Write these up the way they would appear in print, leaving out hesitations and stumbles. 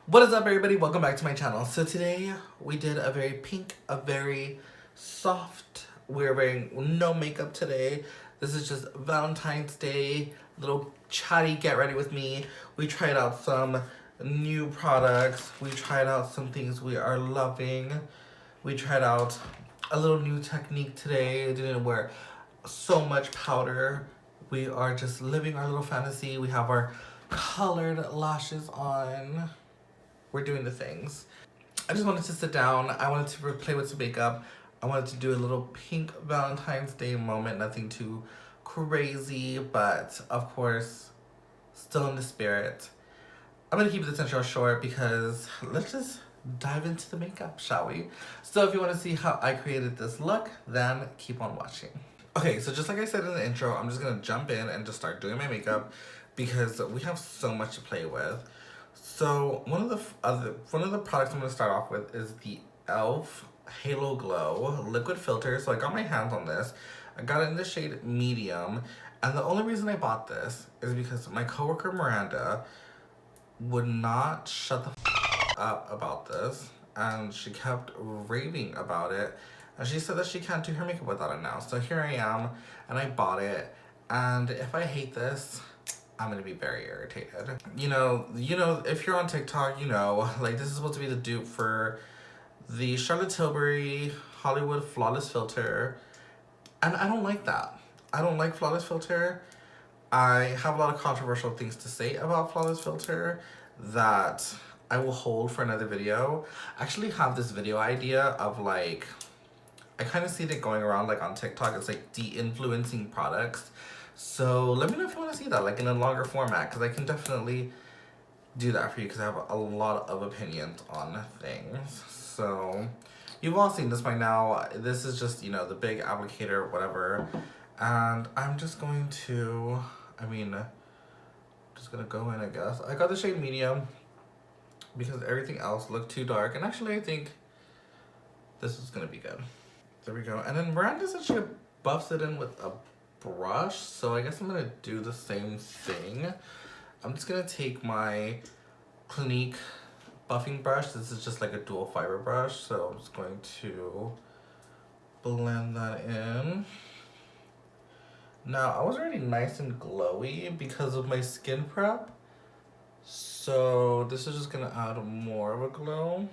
What is up, everybody? Welcome back to my channel. So today we did a very pink, a very soft. We're wearing no makeup today. This is just Valentine's Day, little chatty get ready with me. We tried out some new products. We tried out some things we are loving. We tried out a little new technique today. Didn't wear so much powder. We are just living our little fantasy. We have our colored lashes on. We're doing the things. I just wanted to sit down. I wanted to play with some makeup. I wanted to do a little pink Valentine's Day moment. Nothing too crazy, but of course, still in the spirit. I'm gonna keep this intro short because let's just dive into the makeup, shall we? So if you want to see how I created this look, then keep on watching. Okay, so just like I said in the intro, I'm just gonna jump in and just start doing my makeup because we have so much to play with. So one of the products I'm gonna start off with is the e.l.f. Halo Glow liquid filter. So I got my hands on this. I got it in the shade medium, and the only reason I bought this is because my coworker Miranda would not shut the up about this, and she kept raving about it, and she said that she can't do her makeup without it now. So here I am, and I bought it, and if I hate this, I'm gonna be very irritated. You know, if you're on TikTok, like this is supposed to be the dupe for the Charlotte Tilbury Hollywood Flawless Filter, and I don't like that. I don't like Flawless Filter. I have a lot of controversial things to say about Flawless Filter that I will hold for another video. I actually have this video idea of like, I kind of see it going around like on TikTok. It's like de-influencing products. So let me know if you want to see that like in a longer format, because I can definitely do that for you because I have a lot of opinions on things. So you've all seen this by now. This is just, the big applicator, whatever. And I'm just going to, just gonna go in, I guess. I got the shade medium because everything else looked too dark. And actually I think this is gonna be good. There we go. And then Miranda said she buffs it in with a brush, so I guess I'm gonna do the same thing. I'm just gonna take my Clinique buffing brush. This is just like a dual fiber brush, so I'm just going to blend that in. Now I was already nice and glowy because of my skin prep, so this is just gonna add more of a glow.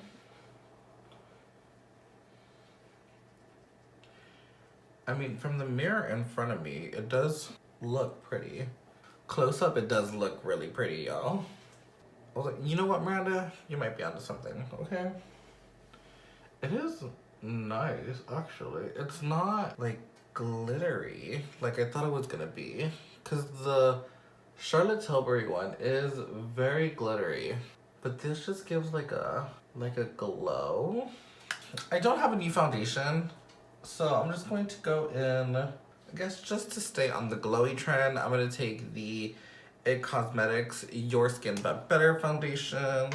From the mirror in front of me, it does look pretty. Close up, it does look really pretty, y'all. I was like, you know what, Miranda? You might be onto something, okay? It is nice, actually. It's not, like, glittery like I thought it was gonna be. Because the Charlotte Tilbury one is very glittery. But this just gives, like a glow. I don't have a new foundation, so I'm just going to go in, I guess just to stay on the glowy trend, I'm going to take the IT Cosmetics Your Skin But Better foundation.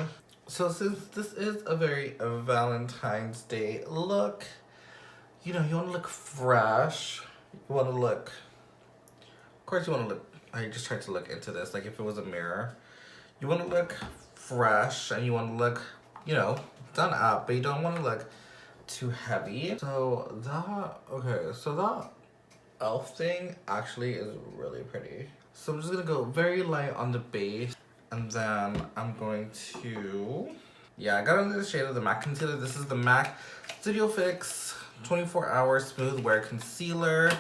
So since this is a very Valentine's Day look, you want to look fresh. You want to look, of course you want to look, I just tried to look into this like if it was a mirror. You want to look fresh and you want to look, done up, but you don't want to look too heavy. So that e.l.f. thing actually is really pretty. So I'm just gonna go very light on the base, and then I'm going to, I got into the shade of the MAC concealer. This is the MAC Studio Fix 24 Hour Smooth Wear Concealer.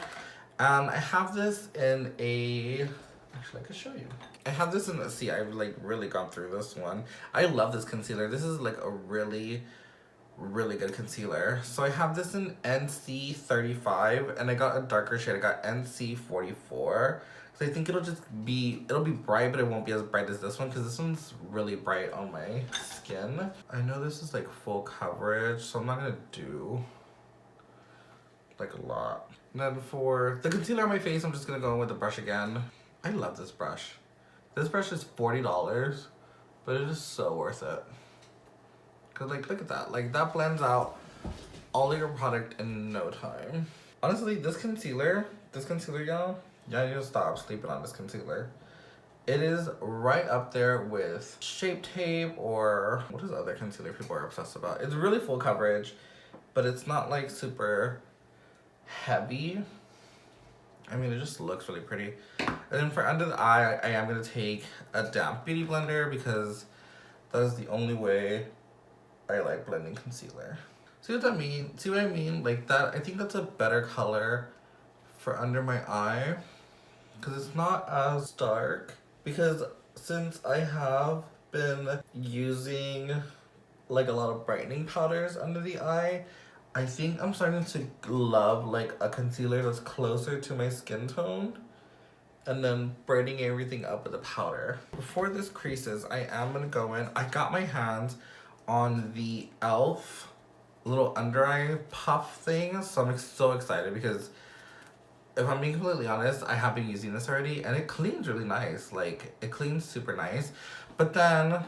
I have this in a, actually I could show you. I have this in a, see, I've like really gone through this one. I love this concealer. This is like a really good concealer. So I have this in NC 35, and I got a darker shade. I got NC 44. So I think it'll be bright, but it won't be as bright as this one because this one's really bright on my skin. I know this is like full coverage, so I'm not gonna do like a lot. And then for the concealer on my face, I'm just gonna go in with the brush again. I love this brush. This brush is $40, but it is so worth it. Cause like, look at that. Like that blends out all of your product in no time. Honestly, this concealer, y'all, y'all need to stop sleeping on this concealer. It is right up there with Shape Tape, or what is other concealer people are obsessed about. It's really full coverage, but it's not like super heavy. I mean, it just looks really pretty. And then for under the eye, I am going to take a damp beauty blender because that is the only way I like blending concealer. See what that mean? See what I mean? Like that, I think that's a better color for under my eye because it's not as dark. Because since I have been using like a lot of brightening powders under the eye, I think I'm starting to love like a concealer that's closer to my skin tone and then brightening everything up with a powder. Before this creases, I am gonna go in. I got my hands on the e.l.f. little under eye puff thing, so I'm so excited because if I'm being completely honest, I have been using this already and it cleans really nice. Like, it cleans super nice. But then,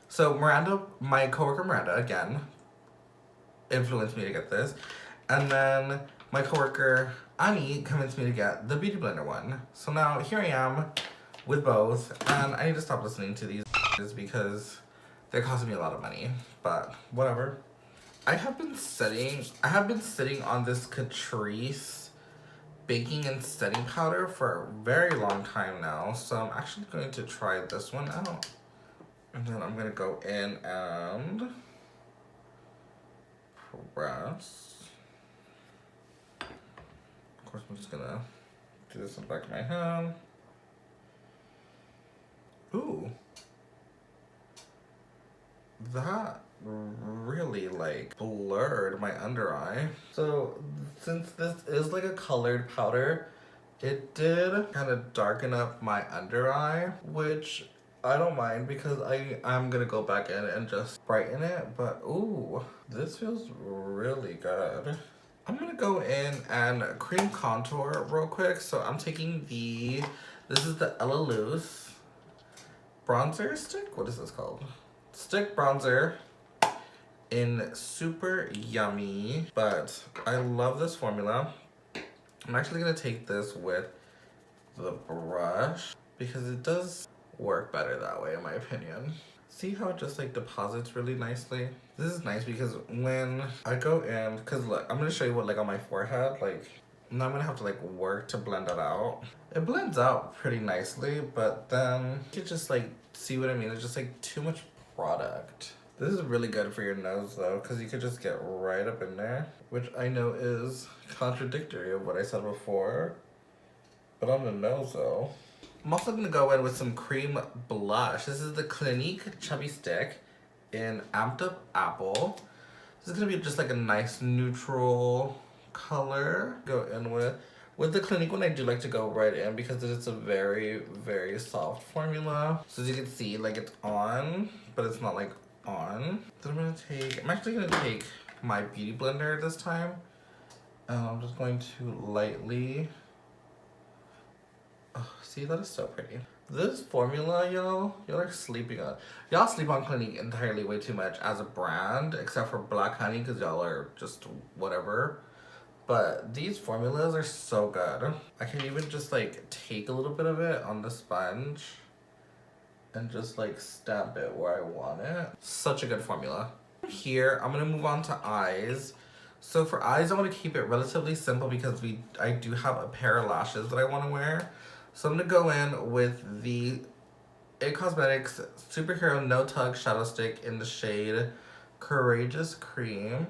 so Miranda, my coworker Miranda, again, influenced me to get this. And then my coworker Annie convinced me to get the Beauty Blender one. So now here I am with both, and I need to stop listening to these because they're costing me a lot of money. But whatever. I have been sitting on this Catrice baking and setting powder for a very long time now, so I'm actually going to try this one out. And then I'm gonna go in and press. Of course, I'm just gonna do this in the back of my hand. Ooh. That really like blurred my under eye. So since this is like a colored powder, it did kind of darken up my under eye, which I don't mind because I'm gonna go back in and just brighten it. But ooh, this feels really good. I'm gonna go in and cream contour real quick. So I'm taking this is the Ella Loose bronzer stick. What is this called? Stick bronzer in Super Yummy, but I love this formula. I'm actually gonna take this with the brush because it does work better that way in my opinion. See how it just like deposits really nicely? This is nice because when I go in, cause look, I'm gonna show you what like on my forehead, like now I'm gonna have to like work to blend it out. It blends out pretty nicely, but then you can just like, see what I mean? It's just like too much product. This is really good for your nose though, because you could just get right up in there, which I know is contradictory of what I said before. But on the nose though. I'm also going to go in with some cream blush. This is the Clinique Chubby Stick in Amped Up Apple. This is going to be just like a nice neutral color. Go in with the Clinique one, I do like to go right in because it's a very, very soft formula. So as you can see, like it's on, but it's not like on. Then I'm actually gonna take my beauty blender this time. And I'm just going to lightly, oh, see, that is so pretty. This formula, y'all are sleeping on. Y'all sleep on Clinique entirely way too much as a brand, except for Black Honey, because y'all are just whatever. But these formulas are so good. I can even just like take a little bit of it on the sponge and just like stamp it where I want it. Such a good formula. Here, I'm gonna move on to eyes. So for eyes, I want to keep it relatively simple because I do have a pair of lashes that I want to wear. So I'm gonna go in with the IT Cosmetics Superhero No Tug Shadow Stick in the shade Courageous Cream.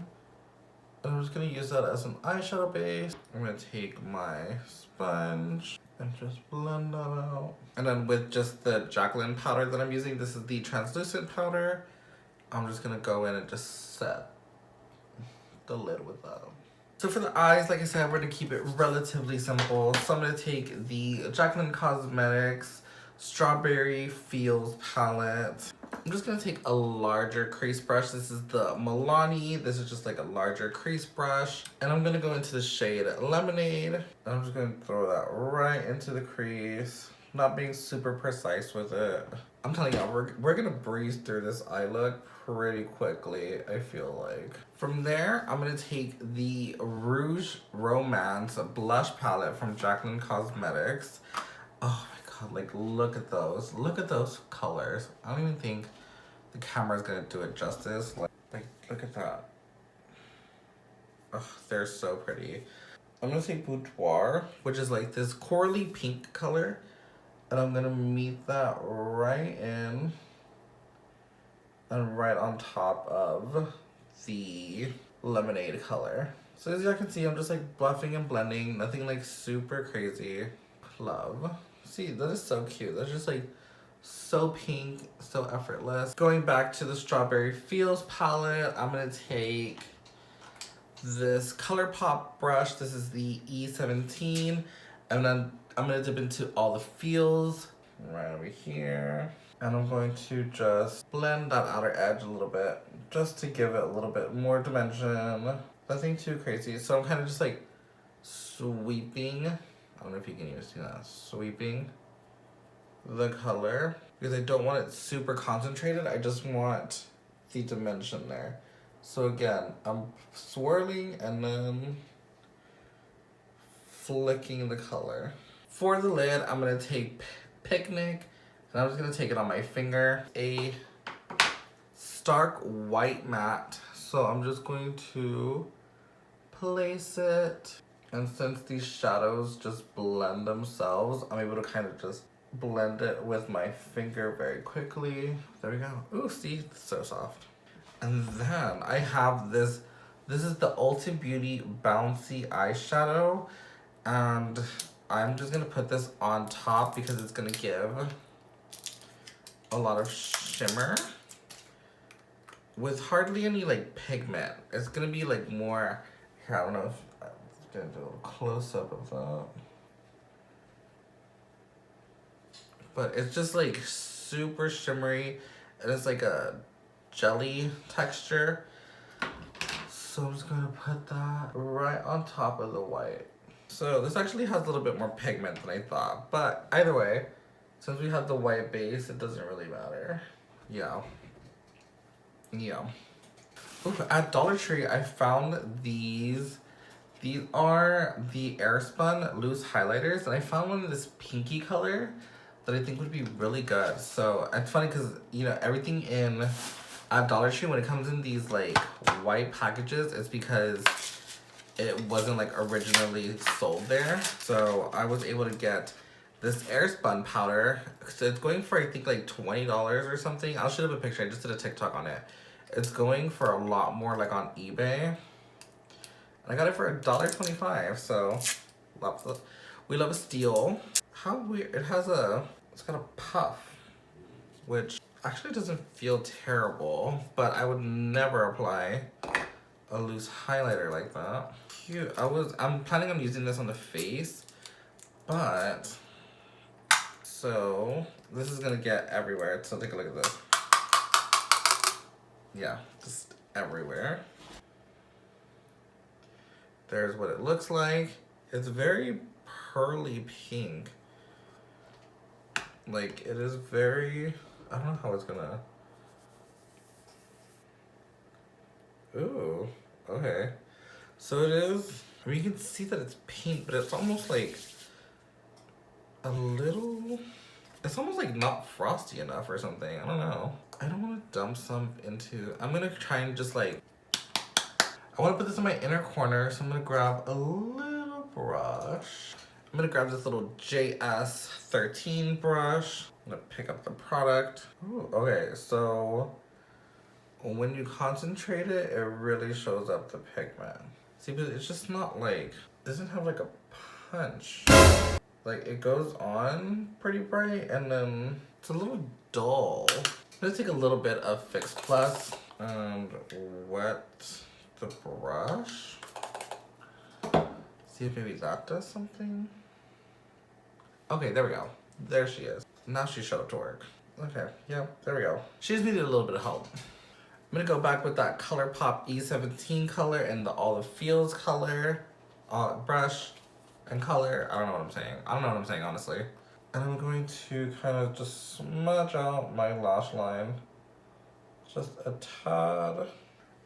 I'm just gonna use that as an eyeshadow base. I'm gonna take my sponge and just blend that out. And then with just the Jaclyn powder that I'm using, this is the translucent powder. I'm just gonna go in and just set the lid with that. So for the eyes, like I said, we're gonna keep it relatively simple. So I'm gonna take the Jaclyn Cosmetics Strawberry Feels palette. I'm just gonna take a larger crease brush. This is the Milani. This is just like a larger crease brush. And I'm gonna go into the shade Lemonade. I'm just gonna throw that right into the crease. Not being super precise with it. I'm telling y'all, we're gonna breeze through this eye look pretty quickly, I feel like. From there, I'm gonna take the Rouge Romance blush palette from Jaclyn Cosmetics. Oh my like look at those. Look at those colors. I don't even think the camera's gonna do it justice. Like look at that. Ugh, they're so pretty. I'm gonna take Boudoir, which is like this corally pink color. And I'm gonna meet that right in and right on top of the lemonade color. So as y'all can see, I'm just like buffing and blending, nothing like super crazy. Love. See, that is so cute. That's just like so pink, so effortless. Going back to the Strawberry Feels palette, I'm gonna take this ColourPop brush. This is the E17. And then I'm gonna dip into all the feels right over here. And I'm going to just blend that outer edge a little bit, just to give it a little bit more dimension. Nothing too crazy. So I'm kind of just like sweeping. I don't know if you can even see that. Sweeping the color because I don't want it super concentrated. I just want the dimension there. So again, I'm swirling and then flicking the color. For the lid, I'm gonna take Picnic, and I'm just gonna take it on my finger. A stark white matte. So I'm just going to place it. And since these shadows just blend themselves, I'm able to kind of just blend it with my finger very quickly. There we go. Ooh, see, it's so soft. And then I have this. This is the Ulta Beauty Bouncy Eyeshadow. And I'm just gonna put this on top because it's gonna give a lot of shimmer with hardly any like pigment. It's gonna be like more, here, I don't know if I'm gonna do a little close up of that. But it's just like super shimmery and it's like a jelly texture. So I'm just gonna put that right on top of the white. So this actually has a little bit more pigment than I thought, but either way, since we have the white base, it doesn't really matter. Yeah. Yeah. Ooh, at Dollar Tree, I found these. These are the Airspun loose highlighters, and I found one in this pinky color that I think would be really good. So it's funny because, you know, everything in at Dollar Tree, when it comes in these like white packages, it's because it wasn't like originally sold there. So I was able to get this Airspun powder. So it's going for I think like $20 or something. I'll show you a picture. I just did a TikTok on it. It's going for a lot more like on eBay. And I got it for $1.25. So we love a steal. How weird. It's got a puff, which actually doesn't feel terrible, but I would never apply a loose highlighter like that. Cute. I'm planning on using this on the face, but so this is gonna get everywhere. So take a look at this. Yeah, just everywhere. There's what it looks like. It's very pearly pink. Like it is very, I don't know how it's gonna. Ooh, okay. So it is, I mean, you can see that it's pink, but it's almost like a little, it's almost like not frosty enough or something. I don't know. I don't want to dump some into, I'm gonna try and just like, I want to put this in my inner corner, so I'm gonna grab a little brush. I'm gonna grab this little JS13 brush. I'm gonna pick up the product. Ooh, okay, so when you concentrate it, it really shows up the pigment. See, but it's just not like, it doesn't have like a punch. Like it goes on pretty bright and then it's a little dull. I'm gonna take a little bit of Fix Plus and wet the brush. See if maybe that does something. Okay, there we go. There she is. Now she showed up to work. Okay, yeah, there we go. She just needed a little bit of help. I'm gonna go back with that ColourPop E17 color and the Olive Feels color, brush and color. I don't know what I'm saying. I don't know what I'm saying, honestly. And I'm going to kind of just smudge out my lash line. Just a tad.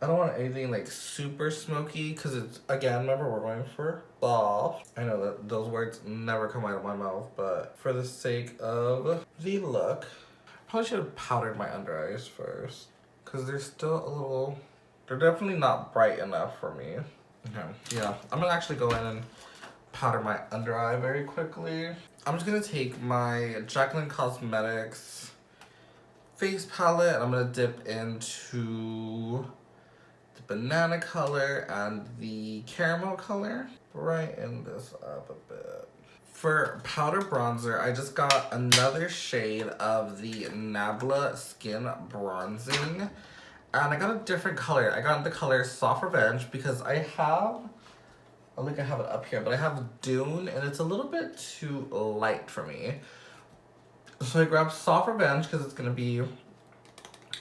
I don't want anything like super smoky because it's, again, remember we're going for soft. I know that those words never come out of my mouth, but for the sake of the look, probably should have powdered my under eyes first because they're still a little, they're definitely not bright enough for me. Okay, yeah, I'm gonna actually go in and powder my under eye very quickly. I'm just gonna take my Jaclyn Cosmetics face palette and I'm gonna dip into the banana color and the caramel color. Brighten this up a bit. For powder bronzer, I just got another shade of the Nabla Skin Bronzing. And I got a different color. I got the color Soft Revenge because I have, I think I have it up here, but I have Dune and it's a little bit too light for me. So I grabbed Soft Revenge because it's gonna be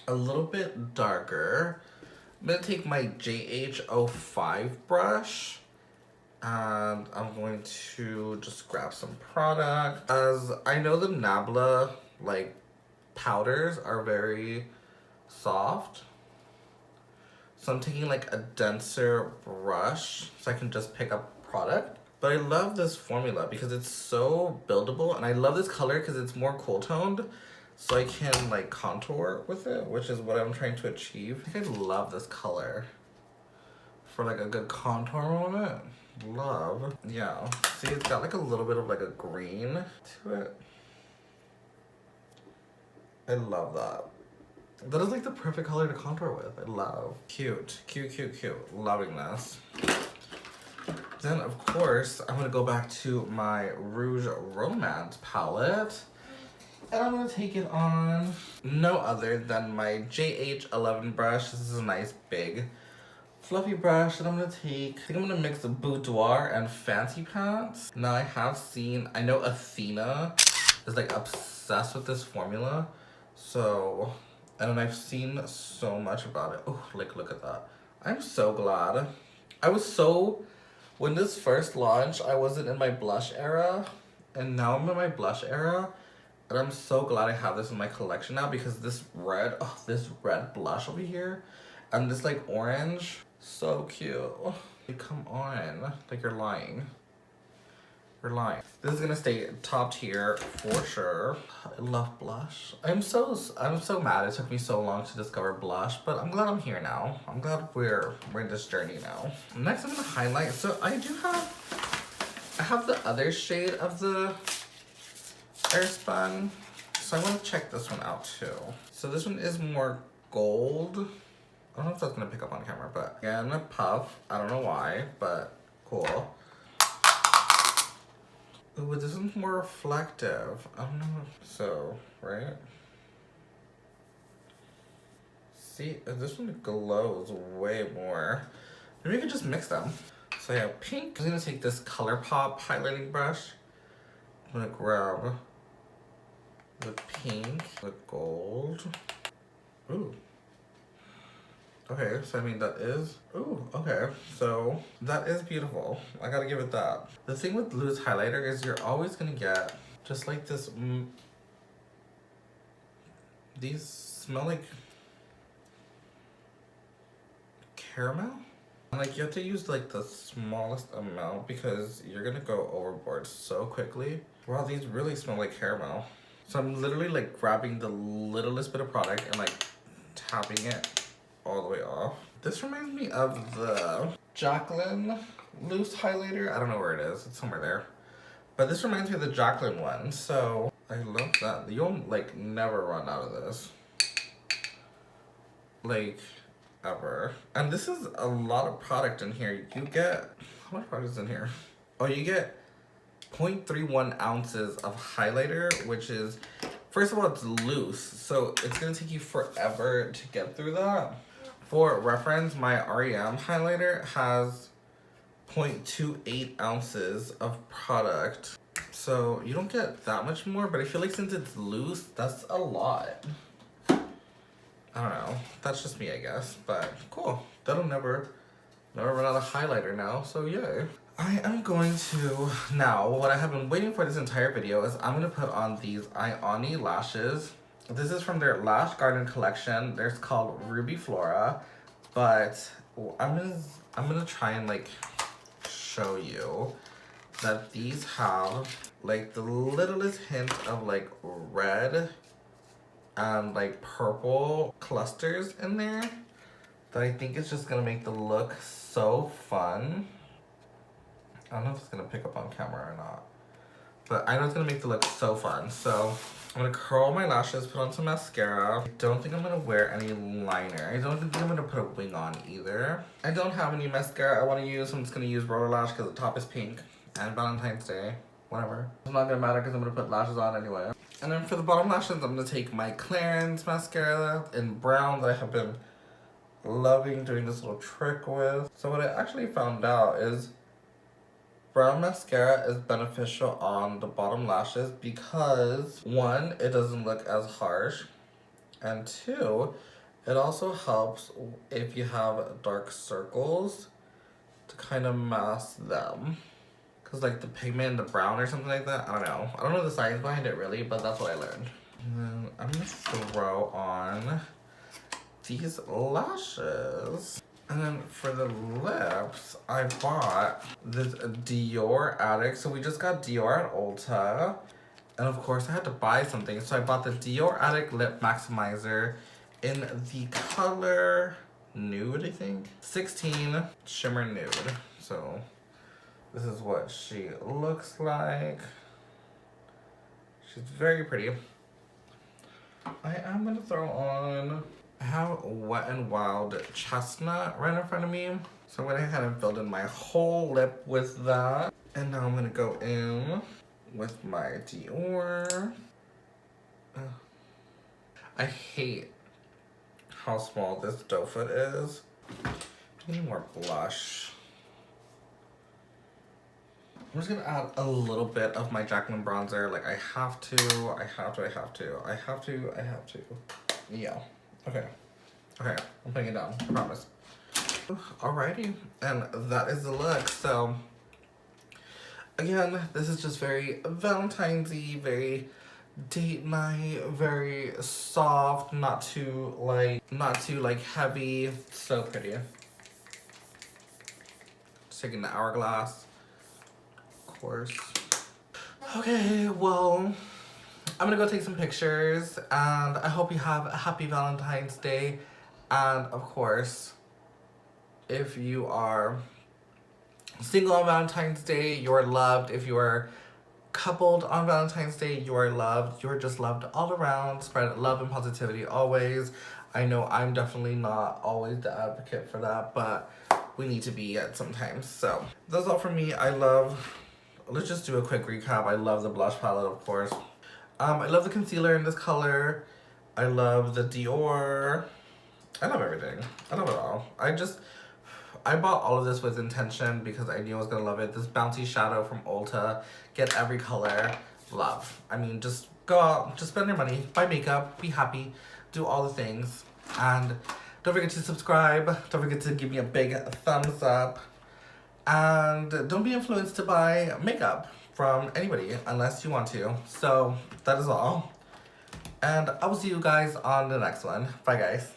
a little bit darker. I'm gonna take my JH05 brush and I'm going to just grab some product. As I know the Nabla like powders are very soft. So I'm taking like a denser brush so I can just pick up product. But I love this formula because it's so buildable and I love this color because it's more cool toned. So I can like contour with it, which is what I'm trying to achieve. I think I love this color for like a good contour moment. Love. Yeah. See, it's got like a little bit of like a green to it. I love that. That is like the perfect color to contour with. I love. Cute. Cute, cute, cute. Loving this. Then, of course, I'm gonna go back to my Rouge Romance palette. And I'm gonna take it on no other than my JH11 brush. This is a nice big fluffy brush that I'm gonna take. I think I'm gonna mix the Boudoir and Fancy Pants. Now I have seen, I know Athena is like obsessed with this formula. So, and I've seen so much about it. Oh, like look at that. I'm so glad. I was so, when this first launched, I wasn't in my blush era. And now I'm in my blush era. And I'm so glad I have this in my collection now because this red blush over here and this like orange, so cute. Like, come on, like you're lying. You're lying. This is gonna stay top tier for sure. I love blush. I'm so mad it took me so long to discover blush, but I'm glad I'm here now. I'm glad we're in this journey now. Next I'm gonna highlight. So I have the other shade of the Airspun, so I want to check this one out too. So this one is more gold. I don't know if that's gonna pick up on camera, but again, a puff. I don't know why, but cool. Ooh, this one's more reflective. I don't know. So, right? See, this one glows way more. Maybe we could just mix them. So yeah, pink. I'm gonna take this ColourPop highlighting brush. I'm gonna grab the pink, the gold. Ooh. Okay, so I mean that is, ooh, okay. So that is beautiful. I gotta give it that. The thing with loose highlighter is you're always gonna get just like this, these smell like caramel. And like you have to use like the smallest amount because you're gonna go overboard so quickly. Wow, these really smell like caramel. So I'm literally like grabbing the littlest bit of product and like tapping it all the way off. This reminds me of the Jaclyn loose highlighter. I don't know where it is, it's somewhere there. But this reminds me of the Jaclyn one, so I love that. You'll like never run out of this. Like, ever. And this is a lot of product in here. You get, how much product is in here? Oh, you get 0.31 ounces of highlighter, which is, first of all, it's loose, so it's gonna take you forever to get through that. For reference, my REM highlighter has 0.28 ounces of product. So you don't get that much more, but I feel like since it's loose, that's a lot. I don't know, that's just me, I guess, but cool. That'll never run out of highlighter now, so yay. I am going to, now, what I have been waiting for this entire video is I'm gonna put on these Ioni lashes. This is from their Lash Garden collection. They're called Ruby Flora, But I'm gonna try and like show you that these have like the littlest hint of like red and like purple clusters in there that I think is just gonna make the look so fun. I don't know if it's gonna pick up on camera or not, but I know it's gonna make the look so fun. So I'm gonna curl my lashes, put on some mascara. I don't think I'm gonna wear any liner. I don't think I'm gonna put a wing on either. I don't have any mascara I wanna use, so I'm just gonna use Roller Lash because the top is pink and Valentine's Day, whatever. It's not gonna matter because I'm gonna put lashes on anyway. And then for the bottom lashes, I'm gonna take my Clarins mascara in brown that I have been loving doing this little trick with. So what I actually found out is brown mascara is beneficial on the bottom lashes because one, it doesn't look as harsh, and two, it also helps if you have dark circles to kind of mask them. Cause like the pigment in the brown or something like that, I don't know the science behind it really, but that's what I learned. And then I'm gonna throw on these lashes. And then for the lips, I bought this Dior Addict. So we just got Dior at Ulta. And of course I had to buy something. So I bought the Dior Addict Lip Maximizer in the color Nude, I think. 16 Shimmer Nude. So this is what she looks like. She's very pretty. I am gonna throw on, I have Wet n Wild Chestnut right in front of me. So I'm gonna kind of build in my whole lip with that. And now I'm gonna go in with my Dior. I hate how small this doe foot is. I need more blush. I'm just gonna add a little bit of my Jaclyn bronzer. Like I have to. Yeah. Okay, I'm putting it down, I promise. Alrighty, and that is the look. So, again, this is just very Valentine's-y, very date night, very soft, not too heavy. So pretty. Just taking the hourglass, of course. Okay, well, I'm gonna go take some pictures, and I hope you have a happy Valentine's Day. And of course, if you are single on Valentine's Day, you're loved. If you are coupled on Valentine's Day, you are loved. You're just loved all around. Spread love and positivity always. I know I'm definitely not always the advocate for that, but we need to be at sometimes. So that's all from me. Let's just do a quick recap. I love the blush palette, of course. I love the concealer in this color. I love the Dior. I love everything. I love it all. I bought all of this with intention because I knew I was gonna love it. This bouncy shadow from Ulta. Get every color. Love. I mean, just go out, just spend your money, buy makeup, be happy, do all the things. And don't forget to subscribe. Don't forget to give me a big thumbs up. And don't be influenced to buy makeup from anybody unless you want to. So that is all. And I will see you guys on the next one. Bye, guys.